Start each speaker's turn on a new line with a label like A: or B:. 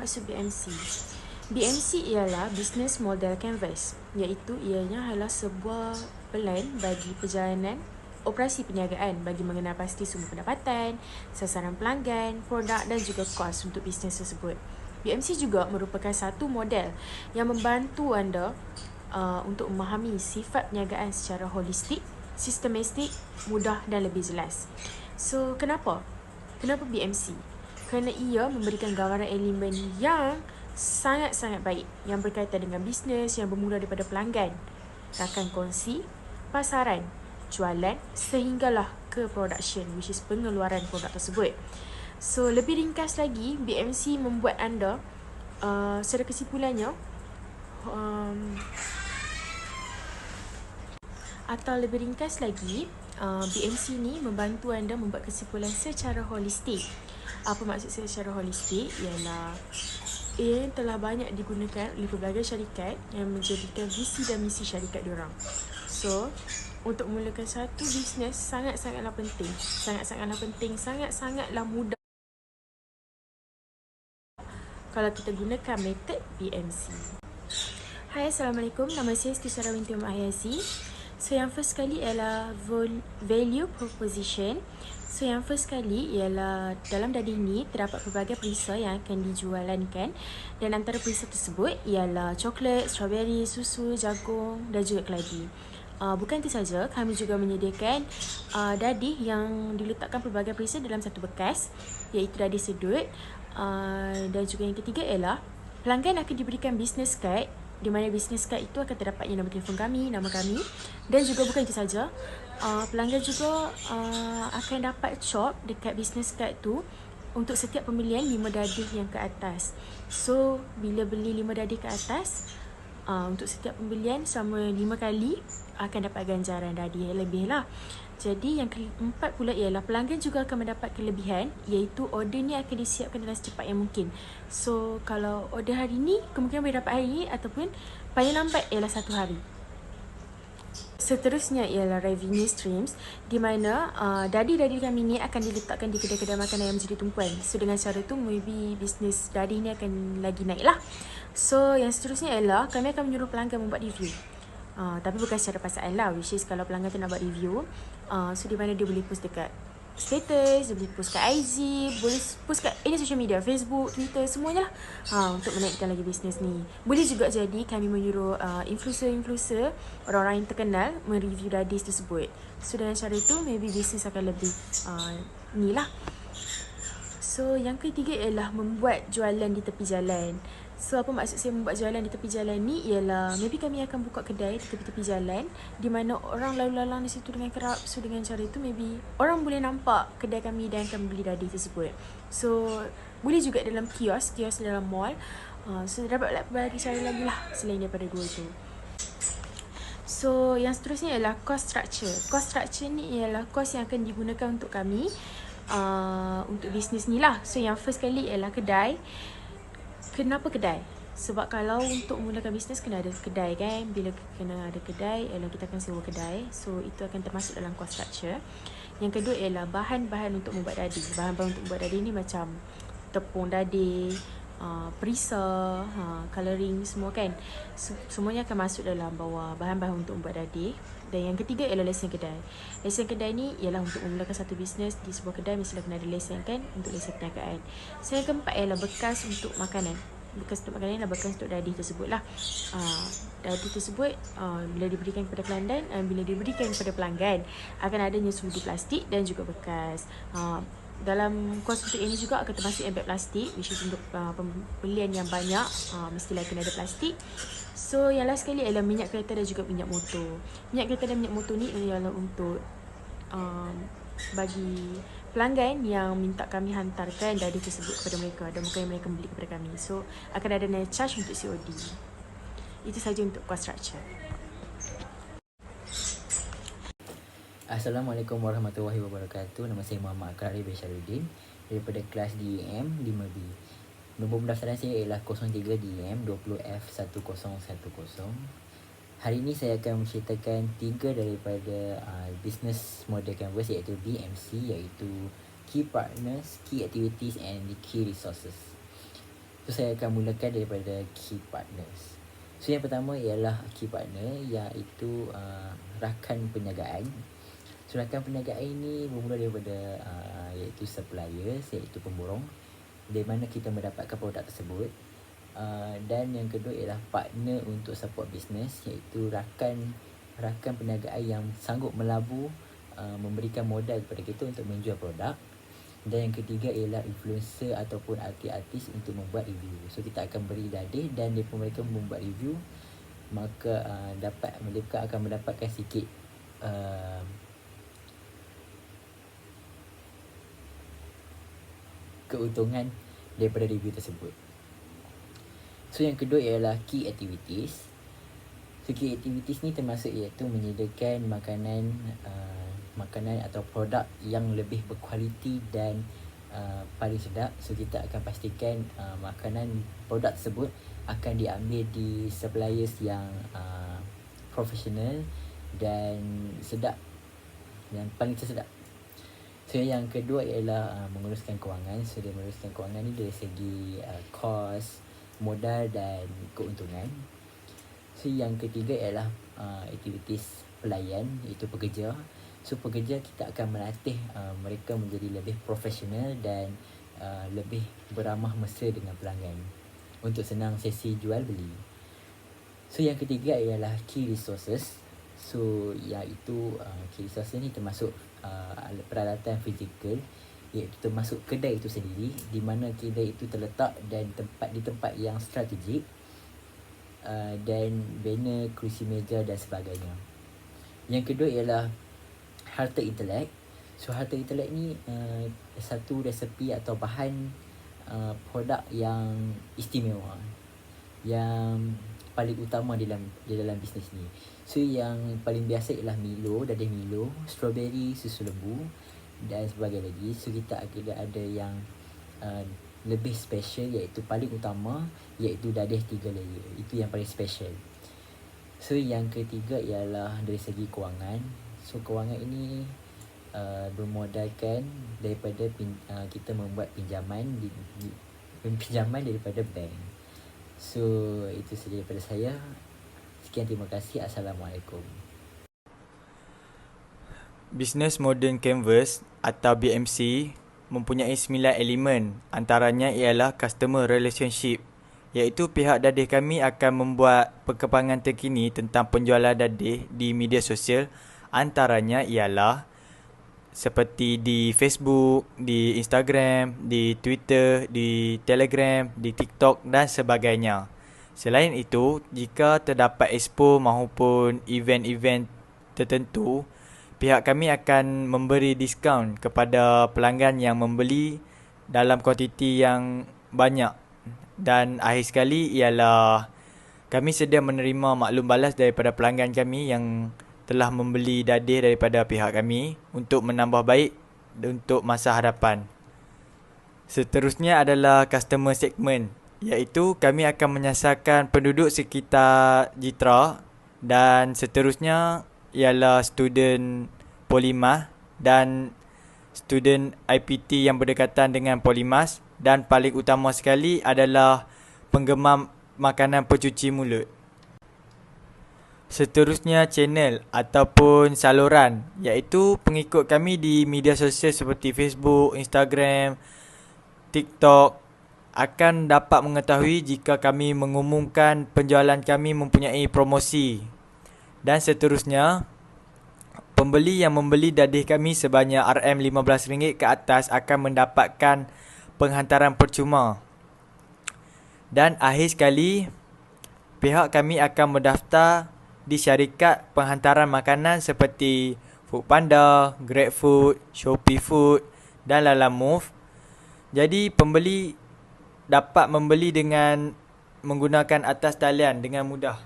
A: maksud BMC? BMC ialah Business Model Canvas, iaitu ianya adalah sebuah plan bagi perjalanan operasi perniagaan bagi mengenal pasti sumber pendapatan, sasaran pelanggan, produk dan juga kos untuk bisnes tersebut. BMC juga merupakan satu model yang membantu anda untuk memahami sifat perniagaan secara holistik, sistematik, mudah dan lebih jelas. So, kenapa? Kenapa BMC? Kerana ia memberikan gambaran elemen yang sangat-sangat baik yang berkaitan dengan bisnes yang bermula daripada pelanggan, rakan kongsi, pasaran, jualan sehinggalah ke production, which is pengeluaran produk tersebut. So, lebih ringkas lagi, BMC membuat anda secara kesimpulannya atau lebih ringkas lagi, BMC ni membantu anda membuat kesimpulan secara holistik. Apa maksud saya secara holistik? Ialah ia telah banyak digunakan oleh pelbagai syarikat yang menjadikan visi dan misi syarikat diorang. So, untuk memulakan satu bisnes sangat-sangatlah penting. Sangat-sangatlah mudah kalau kita gunakan metod BMC. Hai, Assalamualaikum. Nama saya Siti Sarah binti Muhammad Hayazi. So, yang first kali ialah value proposition. So, yang first kali ialah dalam dadi ini terdapat pelbagai perisa yang akan dijualankan. Dan antara perisa tersebut ialah coklat, strawberry, susu, jagung dan juga keladi. Bukan itu saja, kami juga menyediakan dadi yang diletakkan pelbagai perisa dalam satu bekas, iaitu dadi sedut. Dan juga yang ketiga ialah pelanggan akan diberikan business card, di mana business card itu akan terdapatnya nombor telefon kami, nama kami. Dan juga bukan itu saja, pelanggan juga akan dapat shop dekat business card tu untuk setiap pembelian 5 dadi yang ke atas. So, bila beli 5 dadi ke atas, untuk setiap pembelian selama 5 kali akan dapat ganjaran dadi yang lebih lah. Jadi yang keempat pula ialah pelanggan juga akan mendapat kelebihan, iaitu order ni akan disiapkan dalam secepat yang mungkin. So, kalau order hari ni, kemungkinan boleh dapat hari ni, ataupun paling lambat ialah 1 hari. Seterusnya ialah revenue streams, di mana dadi-dadi kami ni akan diletakkan di kedai-kedai makanan yang menjadi tumpuan. So, dengan cara tu maybe bisnes dadi ni akan lagi naik lah. So, yang seterusnya ialah kami akan menyuruh pelanggan membuat review. Tapi bukan secara paksaan lah, which is kalau pelanggan tu nak buat review, so di mana dia boleh post dekat status, dia boleh post kat IG, boleh post kat any social media, Facebook, Twitter, semuanya lah, untuk menaikkan lagi bisnes ni. Boleh juga jadi kami menyuruh influencer-influencer, orang-orang yang terkenal mereview dadis tersebut. So dengan cara itu maybe bisnes akan lebih ni lah. So yang ketiga ialah membuat jualan di tepi jalan. So, apa maksud saya membuat jualan di tepi jalan ni ialah maybe kami akan buka kedai di tepi-tepi jalan di mana orang lalu lalang di situ dengan kerap. So, dengan cara itu maybe orang boleh nampak kedai kami dan akan beli dadi tersebut. So, boleh juga dalam kios dalam mall. So, dapat pelbagai cara lagi lah selain daripada dua itu. So, yang seterusnya ialah cost structure. Cost structure ni ialah cost yang akan digunakan untuk kami untuk bisnes ni lah. So, yang first kali ialah kedai. Kenapa kedai? Sebab kalau untuk mulakan bisnes kena ada kedai kan. Bila kena ada kedai ialah kita akan sewa kedai. So itu akan termasuk dalam cost structure. Yang kedua ialah bahan-bahan untuk membuat dadi. Bahan-bahan untuk membuat dadi ni macam tepung dadi, perisa, colouring semua kan. Semuanya akan masuk dalam bawah bahan-bahan untuk membuat dadi. Dan yang ketiga ialah lesen kedai. Lesen kedai ni ialah untuk memulakan satu bisnes di sebuah kedai mestilah kena ada lesen kan, untuk lesen perniagaan. So yang keempat ialah bekas untuk makanan. Bekas untuk makanan ialah bekas untuk dadi tersebut lah. Dadi tersebut bila diberikan kepada pelanggan, bila diberikan kepada pelanggan akan adanya sudi plastik dan juga bekas. Dalam kos untuk ini juga akan termasuk airbag plastik, which is untuk pembelian yang banyak, mestilah kena ada plastik. So yang last sekali ialah minyak kereta dan juga minyak motor. Minyak kereta dan minyak motor ni ialah untuk bagi pelanggan yang minta kami hantarkan dadi tersebut kepada mereka dan bukan mereka membeli kepada kami. So akan ada nilai charge untuk COD. Itu saja untuk cost structure.
B: Assalamualaikum warahmatullahi wabarakatuh. Nama saya Muhammad Akrar bin Syarudin daripada kelas DEM 5B. Nombor pendaftaran saya ialah 03DEM 20F1010. Hari ini saya akan menceritakan 3 daripada business model canvas iaitu BMC, iaitu Key Partners, Key Activities and Key Resources. So saya akan mulakan daripada key partners. So yang pertama ialah key partner, iaitu rakan perniagaan. So rakan perniagaan ini bermula daripada iaitu suppliers, iaitu pemborong, dari mana kita mendapatkan produk tersebut. Dan yang kedua ialah partner untuk support business, iaitu rakan perniagaan yang sanggup melabur, memberikan modal kepada kita untuk menjual produk. Dan yang ketiga ialah influencer ataupun artis-artis untuk membuat review. So kita akan beri dadih dan mereka membuat review, maka mereka akan mendapatkan sikit keuntungan daripada review tersebut. So yang kedua ialah key activities. So key activities ni termasuk iaitu menyediakan makanan atau produk yang lebih berkualiti dan paling sedap. So kita akan pastikan produk tersebut akan diambil di suppliers yang profesional dan sedap, yang paling tersedap. So yang kedua ialah menguruskan kewangan. So dia menguruskan kewangan ni dari segi kos, modal dan keuntungan. So yang ketiga ialah aktivitis pelayan, iaitu pekerja. So pekerja kita akan melatih mereka menjadi lebih profesional dan lebih beramah mesra dengan pelanggan untuk senang sesi jual beli. So yang ketiga ialah key resources. So iaitu key resources ni termasuk peralatan fizikal, iaitu termasuk kedai itu sendiri, di mana kedai itu terletak dan di tempat yang strategik, dan banner, kerusi meja dan sebagainya. Yang kedua ialah harta intelek. So harta intelek ni satu resepi atau bahan produk yang istimewa, yang paling utama di dalam bisnes ni. So yang paling biasa ialah Milo, dadih Milo, strawberry, susu lembu dan sebagainya lagi. So kita ada yang lebih special, iaitu paling utama, iaitu dadih 3 layer. Itu yang paling special. So yang ketiga ialah dari segi kewangan. So kewangan ini bermodalkan daripada kita membuat pinjaman daripada bank. So itu sahaja daripada saya. Sekian, terima kasih. Assalamualaikum.
C: Business Modern Canvas atau BMC mempunyai 9 elemen. Antaranya ialah customer relationship, iaitu pihak dadih kami akan membuat perkembangan terkini tentang penjualan dadih di media sosial. Antaranya ialah seperti di Facebook, di Instagram, di Twitter, di Telegram, di TikTok dan sebagainya. Selain itu, jika terdapat expo maupun event-event tertentu, pihak kami akan memberi diskaun kepada pelanggan yang membeli dalam kuantiti yang banyak. Dan akhir sekali ialah kami sedia menerima maklum balas daripada pelanggan kami yang telah membeli dadih daripada pihak kami untuk menambah baik untuk masa hadapan. Seterusnya adalah customer segment, iaitu kami akan menyasarkan penduduk sekitar Jitra, dan seterusnya ialah student Polymas dan student IPT yang berdekatan dengan Polymas, dan paling utama sekali adalah penggemar makanan pencuci mulut. Seterusnya channel ataupun saluran, iaitu pengikut kami di media sosial seperti Facebook, Instagram, TikTok akan dapat mengetahui jika kami mengumumkan penjualan kami mempunyai promosi. Dan seterusnya, pembeli yang membeli dadih kami sebanyak RM15 ke atas akan mendapatkan penghantaran percuma. Dan akhir sekali, pihak kami akan mendaftar di syarikat penghantaran makanan seperti Foodpanda, GrabFood, Shopee Food dan Lalamove. Jadi pembeli dapat membeli dengan menggunakan atas talian dengan mudah.